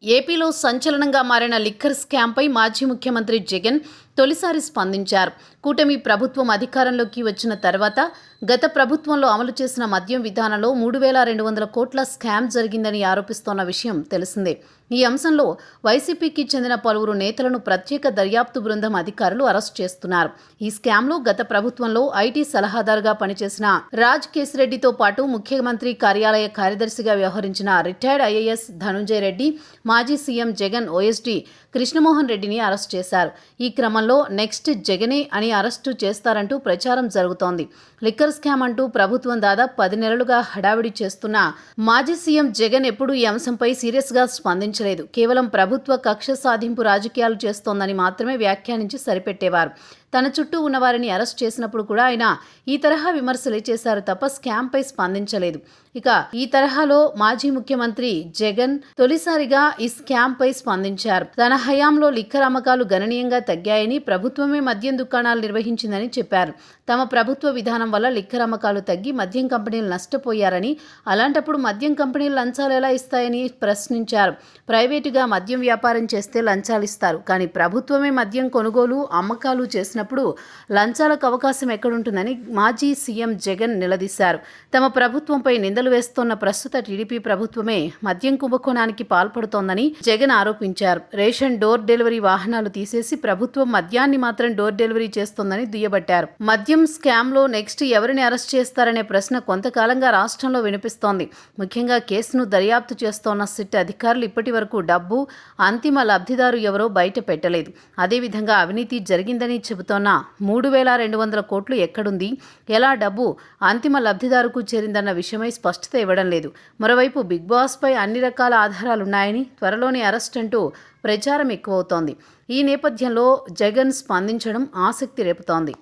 ఏపీలో సంచలనంగా మారిన లిక్కర్ స్కామ్పై మాజీ ముఖ్యమంత్రి జగన్ తొలిసారి స్పందించారు. కూటమి ప్రభుత్వం అధికారంలోకి వచ్చిన తర్వాత గత ప్రభుత్వంలో అమలు చేసిన మద్యం విధానంలో 3,200 కోట్ల స్కామ్ జరిగిందని ఆరోపిస్తోన్న విషయం తెలిసిందే. ఈ అంశంలో వైసీపీకి చెందిన పలువురు నేతలను ప్రత్యేక దర్యాప్తు బృందం అధికారులు అరెస్ట్ చేస్తున్నారు. ఈ స్కామ్లో గత ప్రభుత్వంలో ఐటీ సలహాదారుగా పనిచేసిన రాజ్ కేసిరెడ్డితో పాటు ముఖ్యమంత్రి కార్యాలయ కార్యదర్శిగా వ్యవహరించిన రిటైర్డ్ ఐఏఎస్ ధనుంజయ రెడ్డి, మాజీ సీఎం జగన్ ఓఎస్డీ కృష్ణమోహన్ రెడ్డిని అరెస్ట్ చేశారు. ఈ క్రమంలో నెక్స్ట్ జగనే అని అరెస్టు చేస్తారంటూ ప్రచారం జరుగుతోంది. లిక్కర్ స్కామ్ అంటూ ప్రభుత్వం దాదాపు 10 నెలలుగా హడావిడి చేస్తున్న మాజీ సీఎం జగన్ ఎప్పుడూ ఈ అంశంపై సీరియస్గా స్పందించలేదు. కేవలం ప్రభుత్వ కక్ష సాధింపు రాజకీయాలు చేస్తోందని మాత్రమే వ్యాఖ్యానించి సరిపెట్టేవారు. తన చుట్టూ ఉన్నవారిని అరెస్ట్ చేసినప్పుడు కూడా ఆయన ఈ తరహా విమర్శలే చేశారు తప్ప స్కామ్పై స్పందించలేదు. ఇక ఈ తరహాలో మాజీ ముఖ్యమంత్రి జగన్ తొలిసారిగా ఈ స్కామ్పై స్పందించారు. తన హయాంలో లిక్కర్ అమ్మకాలు గణనీయంగా తగ్గాయని, ప్రభుత్వమే మద్యం దుకాణాలు నిర్వహించిందని చెప్పారు. తమ ప్రభుత్వ విధానం వల్ల లిక్కర్ అమ్మకాలు తగ్గి మద్యం కంపెనీలు నష్టపోయారని, అలాంటప్పుడు మద్యం కంపెనీలు లంచాలు ఎలా ఇస్తాయని ప్రశ్నించారు. ప్రైవేటుగా మద్యం వ్యాపారం చేస్తే లంచాలు ఇస్తారు, కానీ ప్రభుత్వమే మద్యం కొనుగోలు అమ్మకాలు చేసినప్పుడు లంచాలకు అవకాశం ఎక్కడుంటుందని మాజీ సీఎం జగన్ నిలదీశారు. తమ ప్రభుత్వంపై నిందలు వేస్తోన్న ప్రస్తుత టీడీపీ ప్రభుత్వమే మద్యం కుంభకోణానికి పాల్పడుతోందని జగన్ ఆరోపించారు. రేషన్ డోర్ డెలివరీ వాహనాలు తీసేసి ప్రభుత్వం మద్యాన్ని మాత్రం డోర్ డెలివరీ చేస్తోందని దుయ్యబట్టారు. మద్యం స్కామ్లో నెక్స్ట్ ఎవరిని అరెస్ట్ చేస్తారనే ప్రశ్న కొంతకాలంగా రాష్ట్రంలో వినిపిస్తోంది. ముఖ్యంగా కేసును దర్యాప్తు చేస్తోన్న సిట్ అధికారులు ఇప్పటి వరకు డబ్బు, అంతిమ లబ్ధిదారు ఎవరో బయట పెట్టలేదు. అదేవిధంగా అవినీతి జరిగిందని చెబుతోన్న 3,200 కోట్లు ఎక్కడుంది, ఎలా డబ్బు అంతిమ లబ్ధిదారుకు చేరిందన్న విషయమై స్పష్టత ఇవ్వడం లేదు. మరోవైపు బిగ్ బాస్పై అన్ని రకాల ఆధారాలున్నాయని, త్వరలోనే అరెస్ట్ అంటూ ప్రచారం ఎక్కువవుతోంది. ఈ నేపథ్యంలో జగన్ స్పందించడం ఆసక్తి రేపుతోంది.